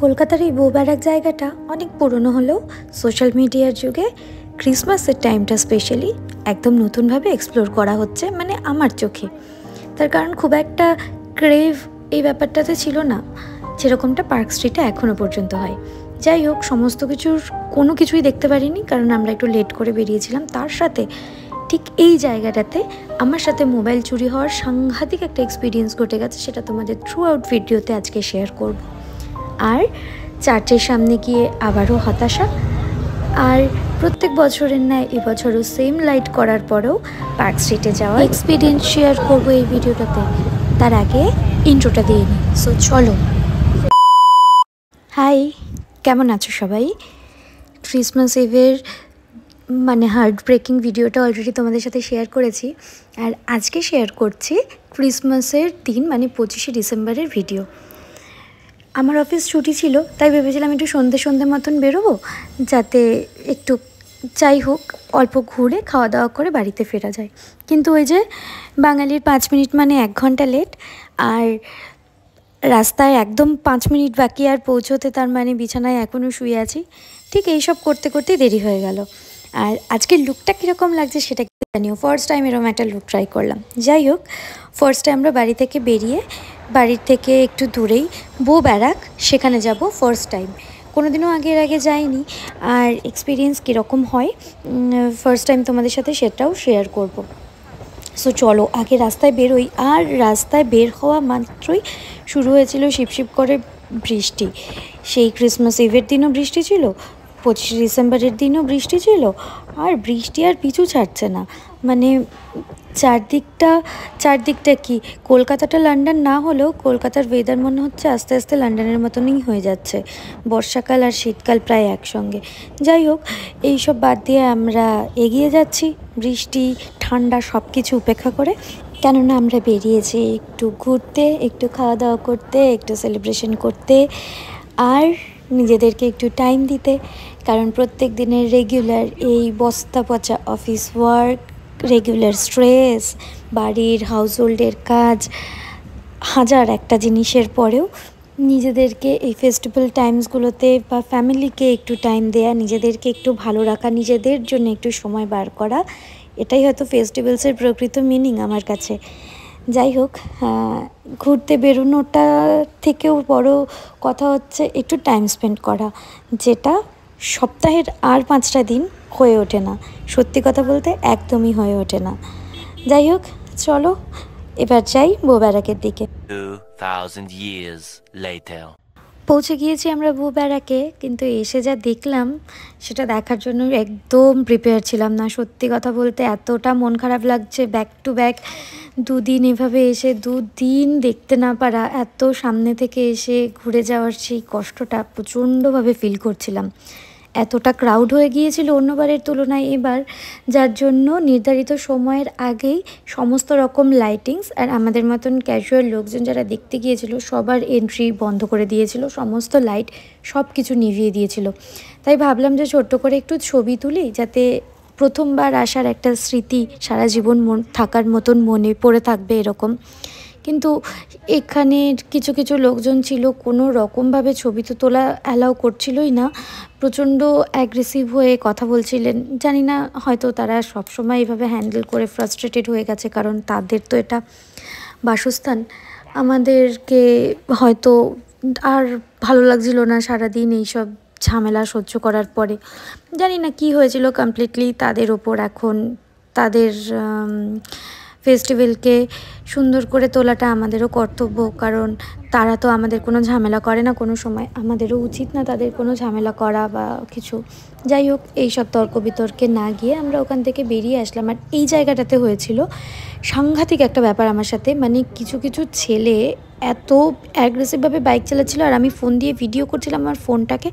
কলকাতার এই বউবারাক জায়গাটা অনেক পুরনো হলেও সোশ্যাল মিডিয়ার যুগে ক্রিসমাসের টাইমটা স্পেশালি একদম নতুনভাবে এক্সপ্লোর করা হচ্ছে, মানে আমার চোখে। তার কারণ খুব একটা ক্রেভ এই ব্যাপারটাতে ছিল না, যেরকমটা পার্ক স্ট্রিটে এখনও পর্যন্ত হয়। যাই হোক, সমস্ত কোনো কিছুই দেখতে পারিনি, কারণ আমরা একটু লেট করে বেরিয়েছিলাম। তার সাথে ঠিক এই জায়গাটাতে আমার সাথে মোবাইল চুরি হওয়ার সাংঘাতিক একটা এক্সপিরিয়েন্স ঘটে গেছে, সেটা তোমাদের থ্রু আউট ভিডিওতে আজকে শেয়ার করব। আর চার্চের সামনে গিয়ে আবারও হতাশা, আর প্রত্যেক বছরের ন্যায় এবছরও সেম লাইট করার পরেও পার্ক স্ট্রিটে যাওয়া এক্সপিরিয়েন্স শেয়ার করবো এই ভিডিওটাতে। তার আগে ইন্ট্রোটা দিয়ে নিই। সো চলো। হাই, কেমন আছো সবাই? ক্রিসমাস ইভের হার্ট ব্রেকিং ভিডিওটা অলরেডি তোমাদের সাথে শেয়ার করেছি, আর আজকে শেয়ার করছি ক্রিসমাসের দিন, 25শে ডিসেম্বরের ভিডিও। আমার অফিস ছুটি ছিল, তাই ভেবেছিলাম একটু সন্ধে মতন বেরোবো, যাতে একটু যাই হোক অল্প ঘুরে খাওয়া দাওয়া করে বাড়িতে ফেরা যায়। কিন্তু ওই যে বাঙালির 5 মিনিট মানে 1 ঘন্টা লেট, আর রাস্তায় একদম 5 মিনিট বাকি আর পৌঁছোতে, তার মানে বিছানায় এখনও শুয়ে আছি। ঠিক এইসব করতে করতেই দেরি হয়ে গেল। আর আজকের লুকটা কীরকম লাগছে সেটা জানিও। ফার্স্ট টাইম এরকম একটা লুক ট্রাই করলাম। যাই হোক, ফার্স্ট টাইম আমরা বাড়ি থেকে বেরিয়ে, বাড়ির থেকে একটু দূরেই বউবারাক, সেখানে যাব ফার্স্ট টাইম। কোনোদিনও আগে যাইনি, আর এক্সপিরিয়েন্স কীরকম হয় ফার্স্ট টাইম তোমাদের সাথে সেটাও শেয়ার করব। সো চলো আগে রাস্তায় বেরোই। আর রাস্তায় বের হওয়া মাত্রই শুরু হয়েছিল শিপশিপ করে বৃষ্টি। সেই ক্রিসমাস ইভের দিনও বৃষ্টি ছিল, 25শে ডিসেম্বরের দিনও বৃষ্টি ছিল, আর বৃষ্টি আর পিছু ছাড়ছে না। মানে চারদিকটা কি, কলকাতাটা লন্ডন না হলেও কলকাতার ওয়েদার মনে হচ্ছে আস্তে আস্তে লন্ডনের মতনই হয়ে যাচ্ছে, বর্ষাকাল আর শীতকাল প্রায় একসঙ্গে। যাই হোক, এইসব বাদ দিয়ে আমরা এগিয়ে যাচ্ছি, বৃষ্টি ঠান্ডা সব কিছু উপেক্ষা করে। কেননা আমরা বেরিয়েছি একটু ঘুরতে, একটু খাওয়া দাওয়া করতে, একটু সেলিব্রেশন করতে, আর নিজেদেরকে একটু টাইম দিতে। কারণ প্রত্যেক দিনের রেগুলার এই বস্তা পচা অফিস ওয়ার্ক, রেগুলার স্ট্রেস, বাড়ির হাউসহোল্ডের কাজ, হাজার একটা জিনিসের পরেও নিজেদেরকে এই ফেস্টিভ্যাল টাইমসগুলোতে বা ফ্যামিলিকে একটু টাইম দেয়া, নিজেদেরকে একটু ভালো রাখা, নিজেদের জন্য একটু সময় বার করা, এটাই হয়তো ফেস্টিভ্যালসের প্রকৃত মিনিং আমার কাছে। যাই হোক, ঘুরতে বেরোনোটা থেকেও বড় কথা হচ্ছে একটু টাইম স্পেন্ড করা, যেটা সপ্তাহের আর 5টা দিন হয়ে ওঠে না। সত্যি কথা বলতে একদমই হয়ে ওঠে না। যাই হোক, চলো এবার যাই বউবারাকের দিকে। 2000 years later. পৌঁছে গিয়েছি আমরা বউবারাকে, কিন্তু এসে যা দেখলাম সেটা দেখার জন্য একদম প্রিপেয়ার ছিলাম না। সত্যি কথা বলতে এতটা মন খারাপ লাগছে, ব্যাক টু ব্যাক 2 দিন এভাবে এসে 2 দিন দেখতে না পারা, এত সামনে থেকে এসে ঘুরে যাওয়ার সেই কষ্টটা প্রচণ্ডভাবে ফিল করছিলাম। এতটা ক্রাউড হয়ে গিয়েছিল অন্যবারের তুলনায় এবার, যার জন্য নির্ধারিত সময়ের আগেই সমস্ত রকম লাইটিংস আর আমাদের মতন ক্যাজুয়াল লোকজন যারা দেখতে গিয়েছিল সবার এন্ট্রি বন্ধ করে দিয়েছিল, সমস্ত লাইট সব কিছু নিভিয়ে দিয়েছিল। তাই ভাবলাম যে ছোট্ট করে একটু ছবি তুলি, যাতে প্রথমবার আসার একটা স্মৃতি সারা জীবন থাকার মতন মনে পড়ে থাকবে এরকম। কিন্তু এখানে কিছু লোকজন ছিল, কোনো রকমভাবে ছবি তো তোলা অ্যালাউ করছিলই না, প্রচণ্ড অ্যাগ্রেসিভ হয়ে কথা বলছিলেন। জানি না, হয়তো তারা সবসময় এইভাবে হ্যান্ডেল করে ফ্রাস্ট্রেটেড হয়ে গেছে, কারণ তাদের তো এটা বাসস্থান। আমাদেরকে হয়তো আর ভালো লাগছিল না সারাদিন এইসব ঝামেলা সহ্য করার পরে। জানি না কি হয়েছিল কমপ্লিটলি তাদের ওপর। এখন তাদের ফেস্টিভ্যালকে সুন্দর করে তোলাটা আমাদেরও কর্তব্য, কারণ তারা তো আমাদের কোনো ঝামেলা করে না কোনো সময়, আমাদেরও উচিত না তাদের কোনো ঝামেলা করা বা কিছু। যাই হোক, এইসব তর্ক বিতর্কে না গিয়ে আমরা ওখান থেকে বেরিয়ে আসলাম। আর এই জায়গাটাতে হয়েছিল সাংঘাতিক একটা ব্যাপার আমার সাথে, মানে কিছু ছেলে এত অ্যাগ্রেসিভভাবে বাইক চালাচ্ছিল, আর আমি ফোন দিয়ে ভিডিও করছিলাম। আমার ফোনটাকে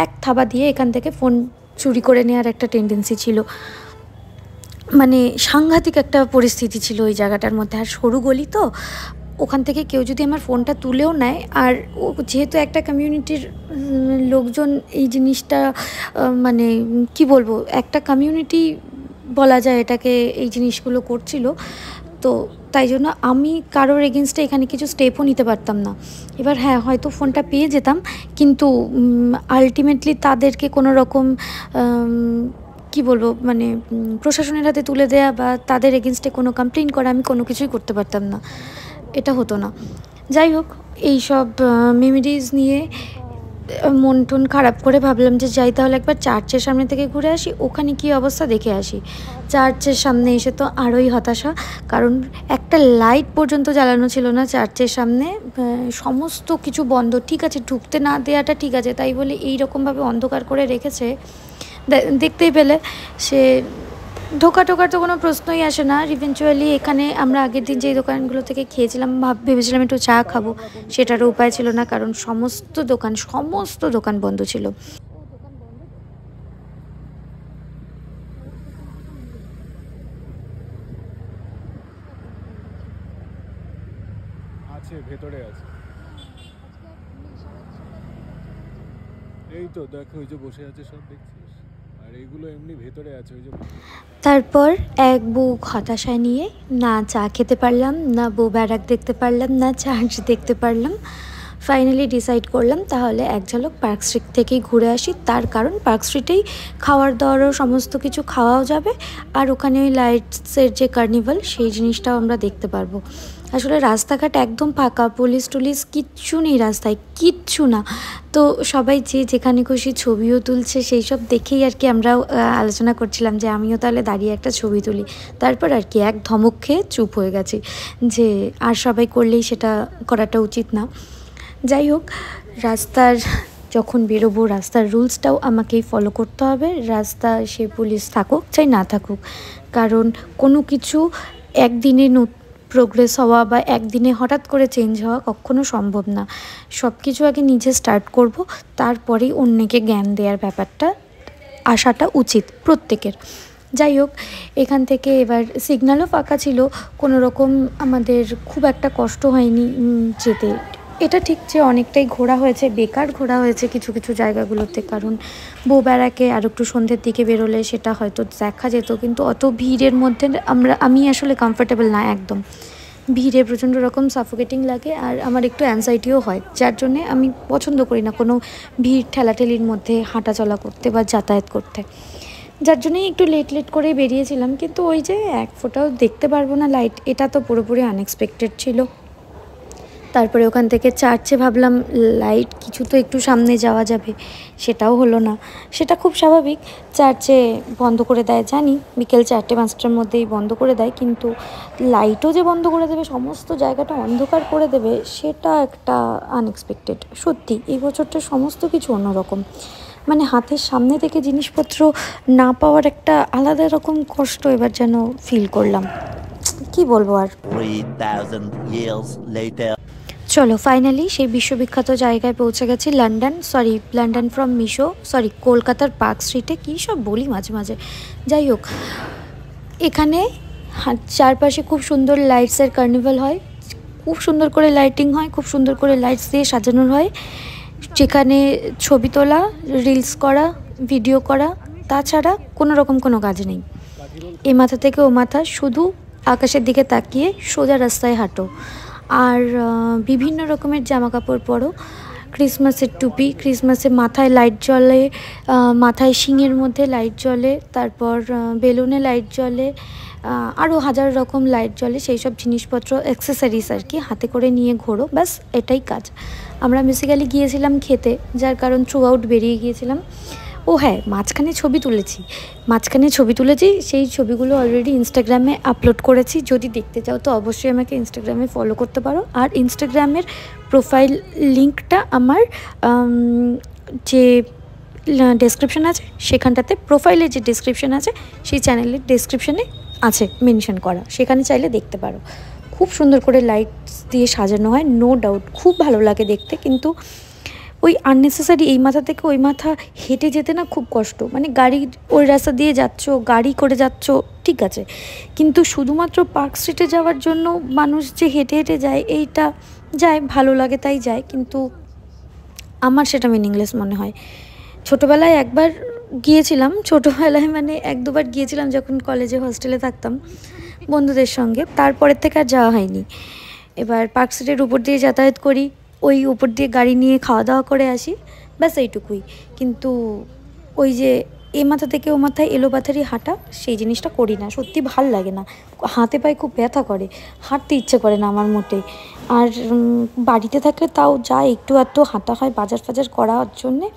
এক থাবা দিয়ে এখান থেকে ফোন চুরি করে নেওয়ার একটা টেন্ডেন্সি ছিল। মানে সাংঘাতিক একটা পরিস্থিতি ছিল ওই জায়গাটার মধ্যে। আর সরু গলি তো, ওখান থেকে কেউ যদি আমার ফোনটা তুলেও নেয়, আর ও যেহেতু একটা কমিউনিটির লোকজন এই জিনিসটা, মানে কি বলবো, একটা কমিউনিটি বলা যায় এটাকে, এই জিনিসগুলো করছিল, তো তাই জন্য আমি কারোর এগেনস্টে এখানে কিছু স্টেপও নিতে পারতাম না। এবার হ্যাঁ, হয়তো ফোনটা পেয়ে যেতাম, কিন্তু আলটিমেটলি তাদেরকে কোনো রকম কি বলবো, মানে প্রশাসনের হাতে তুলে দেয়া বা তাদের এগেনস্টে কোনো কমপ্লেন করা, আমি কোনো কিছুই করতে পারতাম না, এটা হতো না। যাই হোক, এইসব মেমোরিজ নিয়ে মন টন খারাপ করে ভাবলাম যে যাই তাহলে একবার চার্চের সামনে থেকে ঘুরে আসি, ওখানে কী অবস্থা দেখে আসি। চার্চের সামনে এসে তো আরোই হতাশা, কারণ একটা লাইট পর্যন্ত জ্বালানো ছিল না চার্চের সামনে, সমস্ত কিছু বন্ধ। ঠিক আছে, ঢুকতে না দেওয়াটা ঠিক আছে, তাই বলে এই রকমভাবে অন্ধকার করে রেখেছে, দেখতেই পেলে। সে ঢোকার তো কোনো প্রশ্নই আসে না। ইভেনচুয়ালি এখানে আমরা আগের দিন যেই দোকানগুলো থেকে খেয়েছিলাম, ভেবেছিলাম একটু চা খাবো, সেটারও উপায় ছিল না, কারণ সমস্ত দোকান বন্ধ ছিল। আছে, ভেতরে আছে। এই তো দেখো, ওই যে বসে আছে সব, দেখছিস? আর এইগুলো এমনি ভেতরে আছে, ওই যে। তারপর এক বুক হতাশায় নিয়ে না চা খেতে পারলাম, না বউ ব্যারাক দেখতে পারলাম, না চার্চ দেখতে পারলাম। ফাইনালি ডিসাইড করলাম তাহলে এক ঝলক পার্ক স্ট্রিট থেকেই ঘুরে আসি, তার কারণ পার্ক স্ট্রিটেই খাওয়ার দাওয়ারও সমস্ত কিছু খাওয়াও যাবে, আর ওখানে ওই লাইটসের যে কার্নিভাল সেই জিনিসটাও আমরা দেখতে পারবো। আসলে রাস্তাঘাট একদম ফাঁকা, পুলিশ টুলিশ কিচ্ছু নেই রাস্তায়, কিচ্ছু না। তো সবাই যে যেখানে খুশি ছবিও তুলছে, সেই সব দেখেই আর কি আমরাও আলোচনা করছিলাম যে আমিও তাহলে দাঁড়িয়ে একটা ছবি তুলি। তারপর আর কি এক ধমক খেয়ে চুপ হয়ে গেছি যে আর সবাই করলেই সেটা করাটা উচিত না। যাই হোক, রাস্তার যখন বেরোবো, রাস্তার রুলসটাও আমাকেই ফলো করতে হবে, রাস্তা সে পুলিশ থাকুক চাই না থাকুক, কারণ কোনো কিছু একদিনে প্রোগ্রেস হওয়া বা একদিনে হঠাৎ করে চেঞ্জ হওয়া কখনো সম্ভব না। সব কিছু আগে নিজে স্টার্ট করব, তারপরেই অন্যকে জ্ঞান দেওয়ার ব্যাপারটা আসাটা উচিত প্রত্যেকের। যাই হোক, এখান থেকে এবার সিগন্যালও ফাঁকা ছিল, কোনো রকম আমাদের খুব একটা কষ্ট হয়নি যেতে। এটা ঠিক যে অনেকটাই ঘোরা হয়েছে, বেকার ঘোরা হয়েছে কিছু কিছু জায়গাগুলোতে, কারণ বউ বেড়াকে আর একটু সন্ধ্যের দিকে বেরোলে সেটা হয়তো দেখা যেত, কিন্তু অত ভিড়ের মধ্যে আমি আসলে কমফোর্টেবল না একদম। ভিড়ে প্রচণ্ড রকম সাফোকেটিং লাগে, আর আমার একটু অ্যাংজাইটিও হয়, যার জন্যে আমি পছন্দ করি না কোনো ভিড় ঠেলাঠেলির মধ্যে হাঁটা চলা করতে বা যাতায়াত করতে। যার জন্যই একটু লেট করেই বেরিয়েছিলাম, কিন্তু ওই যে এক ফোঁটাও দেখতে পারবো না লাইট, এটা তো পুরোপুরি আনএক্সপেক্টেড ছিল। তারপরে ওখান থেকে চার্চে ভাবলাম লাইট কিছু তো একটু সামনে যাওয়া যাবে, সেটাও হলো না। সেটা খুব স্বাভাবিক, চার্চে বন্ধ করে দেয় জানি, বিকেল 4-5টার মধ্যেই বন্ধ করে দেয়, কিন্তু লাইটও যে বন্ধ করে দেবে, সমস্ত জায়গাটা অন্ধকার করে দেবে, সেটা একটা আনএক্সপেক্টেড। সত্যি এই বছরটা সমস্ত কিছু অন্যরকম, মানে হাতের সামনে থেকে জিনিসপত্র না পাওয়ার একটা আলাদা রকম কষ্ট এবার যেন ফিল করলাম, কি বলবো আর। 3,000 years later. চলো ফাইনালি সেই বিশ্ববিখ্যাত জায়গায় পৌঁছে গেছি, লন্ডন ফ্রম মিশো, কলকাতার পার্ক স্ট্রিটে। কী সব বলি মাঝে মাঝে। যাই হোক, এখানে চারপাশে খুব সুন্দর লাইটসের কার্নিভাল হয়, খুব সুন্দর করে লাইটিং হয়, খুব সুন্দর করে লাইটস দিয়ে সাজানো হয়, যেখানে ছবি তোলা, রিলস করা, ভিডিও করা, তাছাড়া কোনো রকম কোনো কাজ নেই। এ মাথা থেকে ও মাথা শুধু আকাশের দিকে তাকিয়ে সোজা রাস্তায় হাঁটো, আর বিভিন্ন রকমের জামা কাপড় পরো, ক্রিসমাসের টুপি, ক্রিসমাসে মাথায় লাইট জ্বলে, মাথায় শিঙের মধ্যে লাইট জ্বলে, তারপর বেলুনে লাইট জ্বলে, আরও হাজার রকম লাইট জ্বলে, সেই সব জিনিসপত্র অ্যাক্সেসরিজ আর কি হাতে করে নিয়ে ঘোরো, ব্যাস এটাই কাজ। আমরা বেসিক্যালি গিয়েছিলাম খেতে, যার কারণ থ্রু আউট বেরিয়ে গিয়েছিলাম। ও হ্যাঁ, মাঝখানে ছবি তুলেছি, সেই ছবিগুলো অলরেডি ইনস্টাগ্রামে আপলোড করেছি, যদি দেখতে চাও তো অবশ্যই আমাকে ইনস্টাগ্রামে ফলো করতে পারো। আর ইনস্টাগ্রামের প্রোফাইল লিঙ্কটা আমার যে ডেসক্রিপশান আছে সেখানটাতে, প্রোফাইলের যে ডেসক্রিপশান আছে সেই চ্যানেলের ডেসক্রিপশানে আছে মেনশন করা, সেখানে চাইলে দেখতে পারো। খুব সুন্দর করে লাইটস দিয়ে সাজানো হয়, নো ডাউট খুব ভালো লাগে দেখতে, কিন্তু ওই আননেসেসারি এই মাথা থেকে ওই মাথা হেঁটে যেতে না খুব কষ্ট, মানে গাড়ি ওই রাস্তা দিয়ে যাচ্ছ, গাড়ি করে যাচ্ছ ঠিক আছে, কিন্তু শুধুমাত্র পার্ক স্ট্রিটে যাওয়ার জন্য মানুষ যে হেঁটে হেঁটে যায়, এইটা যায় ভালো লাগে তাই যায়, কিন্তু আমার সেটা মিনিংলেস মনে হয়। ছোটোবেলায় একবার গিয়েছিলাম, মানে 1-2বার গিয়েছিলাম যখন কলেজে হস্টেলে থাকতাম, বন্ধুদের সঙ্গে, তারপরের থেকে আর যাওয়া হয়নি। এবার পার্ক স্ট্রিটের উপর দিয়ে যাতায়াত করি, ওই উপর দিয়ে গাড়ি নিয়ে খাওয়া দাওয়া করে আসি, ব্যাস এইটুকুই। কিন্তু ওই যে এ মাথা থেকে ও মাথায় এলোপাথারি হাঁটা, সেই জিনিসটা করি না, সত্যি ভাল লাগে না, হাতে পায়ে খুব ব্যথা করে, হাঁটতে ইচ্ছে করে না আমার মোটেই। আর বাড়িতে থাকলে তাও যা একটু আধটু হাঁটা হয় বাজার ফাজার করার জন্যে,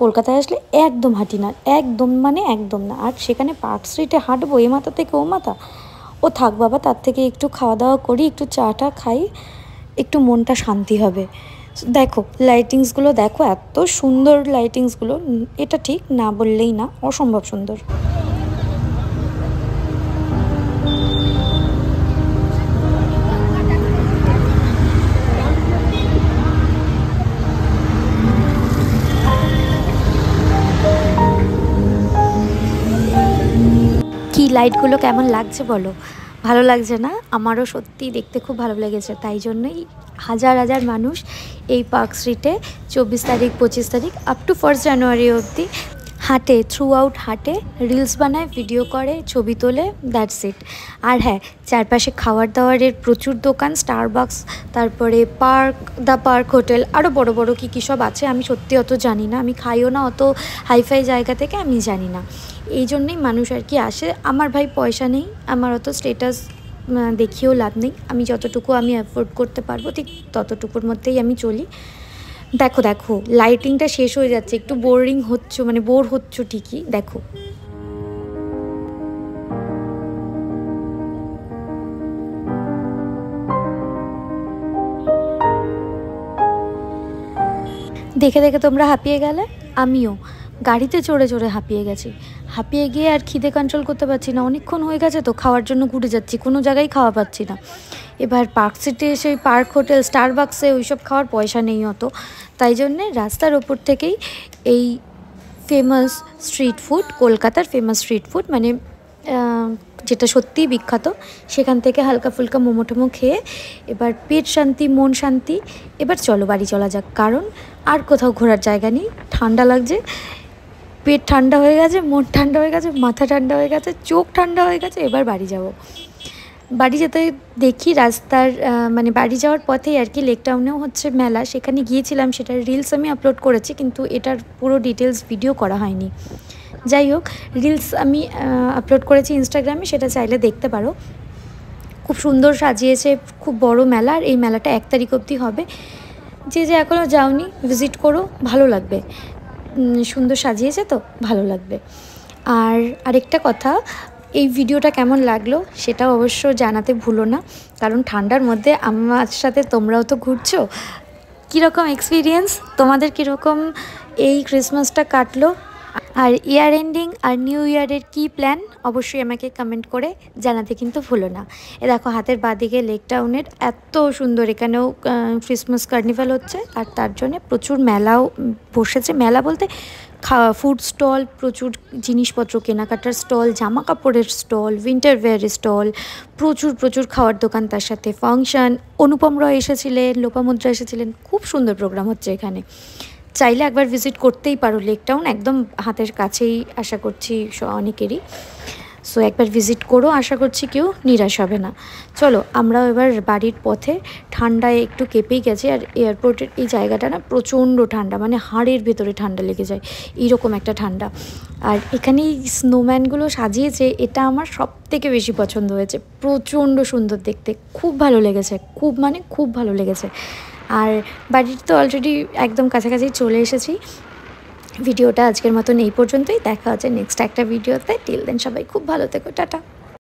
কলকাতায় আসলে একদম হাঁটি না, একদম মানে একদম না। আর সেখানে পার্ক স্ট্রিটে হাঁটবো এ মাথা থেকে ও মাথা, ও থাক বাবা, তার থেকে একটু খাওয়া দাওয়া করি, একটু চাটা খাই, একটু মনটা শান্তি হবে। দেখো লাইটিংসগুলো দেখো, এত সুন্দর লাইটিংসগুলো, এটা ঠিক না বললেই না, অসম্ভব সুন্দর। কি লাইটগুলো কেমন লাগছে বলো, ভালো লাগছে না? আমারও সত্যি দেখতে খুব ভালো লেগেছে, তাই জন্যই হাজার হাজার মানুষ এই পার্ক স্ট্রিটে 24 তারিখ 25 তারিখ আপ টু 1 জানুয়ারি অবধি হাঁটে, থ্রু আউট হাঁটে, রিলস বানায়, ভিডিও করে, ছবি তোলে, দ্যাটস ইট। আর হ্যাঁ, চারপাশে খাবার দাবারের প্রচুর দোকান, স্টারবাকস, তারপরে পার্ক, দ্য পার্ক হোটেল, আরও বড় বড় কী সব আছে, আমি সত্যি অত জানি না, আমি খাইও না অত হাইফাই জায়গা থেকে, আমি জানি না। এই জন্যই মানুষ আর কি আসে। আমার ভাই পয়সা নেই, আমার অত স্টেটাস দেখিয়েও লাভ নেই, আমি যতটুকু আমি অ্যাফোর্ড করতে পারবো ঠিক ততটুকুর মধ্যেই আমি চলি। দেখো দেখো লাইটিংটা শেষ হয়ে যাচ্ছে, একটু বোরিং হচ্ছে, মানে বোর হচ্ছ ঠিকই, দেখো দেখে দেখে তোমরা হাঁপিয়ে গেলে, আমিও গাড়িতে চড়ে চড়ে হাঁপিয়ে গেছি, হাঁপিয়ে গিয়ে আর খিদে কন্ট্রোল করতে পারছি না, অনেকক্ষণ হয়ে গেছে তো, খাওয়ার জন্য ঘুরে যাচ্ছি, কোনো জায়গায় খাওয়া পাচ্ছি না। এবার পার্ক সিটি এসে ওই পার্ক হোটেল, স্টারবাক্সে ওইসব খাওয়ার পয়সা নেই অত, তাই জন্যে রাস্তার ওপর থেকেই এই ফেমাস স্ট্রিট ফুড, কলকাতার ফেমাস স্ট্রিট ফুড, মানে যেটা সত্যিই বিখ্যাত, সেখান থেকে হালকা ফুলকা মোমো টোমো খেয়ে এবার পেট শান্তি, মন শান্তি, এবার চলো বাড়ি চলা যাক, কারণ আর কোথাও ঘোরার জায়গা নেই, ঠান্ডা লাগছে, পেট ঠান্ডা হয়ে গেছে, মন ঠান্ডা হয়ে গেছে, মাথা ঠান্ডা হয়ে গেছে, চোখ ঠান্ডা হয়ে গেছে, এবার বাড়ি যাব। বাড়ি যেতে দেখি রাস্তার মানে বাড়ি যাওয়ার পথেই আর কি লেক টাউনেও হচ্ছে মেলা, সেখানে গিয়েছিলাম, সেটার রিলস আমি আপলোড করেছি, কিন্তু এটার পুরো ডিটেলস ভিডিও করা হয়নি। যাই হোক, রিলস আমি আপলোড করেছি ইনস্টাগ্রামে, সেটা চাইলে দেখতে পারো। খুব সুন্দর সাজিয়েছে, খুব বড় মেলা, আর এই মেলাটা 1 তারিখ অবধি হবে। যে যে এখনও যাওনি ভিজিট করো, ভালো লাগবে, সুন্দর সাজিয়েছে তো, ভালো লাগবে। আর আরেকটা কথা, এই ভিডিওটা কেমন লাগলো সেটাও অবশ্য জানাতে ভুলো না, কারণ ঠান্ডার মধ্যে আমার সাথে তোমরাও তো ঘুরছো, কীরকম এক্সপিরিয়েন্স তোমাদের, কীরকম এই ক্রিসমাসটা কাটলো, আর ইয়ার এন্ডিং আর নিউ ইয়ারের কী প্ল্যান অবশ্যই আমাকে কমেন্ট করে জানাতে কিন্তু ভুলো না। এ দেখো হাতের বাঁদিকে লেক টাউনের এত সুন্দর, এখানেও ক্রিসমাস কার্নিভাল হচ্ছে, আর তার জন্যে প্রচুর মেলাও বসেছে, মেলা বলতে ফুড স্টল, প্রচুর জিনিসপত্র কেনাকাটার স্টল, জামা কাপড়ের স্টল, উইন্টার ওয়্যারের স্টল, প্রচুর প্রচুর খাওয়ার দোকান, তার সাথে ফাংশন, অনুপম রয় এসেছিলেন, লোপামুদ্রা এসেছিলেন, খুব সুন্দর প্রোগ্রাম হচ্ছে এখানে, চাইলে একবার ভিজিট করতেই পারো। লেক টাউন একদম হাতের কাছেই, আশা করছি অনেকেরই, সো একবার ভিজিট করো, আশা করছি কেউ নিরাশ হবে না। চলো আমরাও এবার বাড়ির পথে, ঠান্ডায় একটু কেঁপেই গেছে, আর এয়ারপোর্টের এই জায়গাটা না প্রচণ্ড ঠান্ডা, মানে হাড়ের ভেতরে ঠান্ডা লেগে যায়, এইরকম একটা ঠান্ডা। আর এখানে এই স্নোম্যানগুলো সাজিয়েছে, এটা আমার সব থেকে বেশি পছন্দ হয়েছে, প্রচণ্ড সুন্দর দেখতে, খুব ভালো লেগেছে, খুব মানে খুব ভালো লেগেছে। আর বাড়ির তো অলরেডি একদম কাছাকাছি চলে এসেছি। ভিডিওটা আজকের মতন এই পর্যন্তই, দেখা হচ্ছে নেক্সট একটা ভিডিওতে, টিল দেন সবাই খুব ভালো থেকো, টাটা।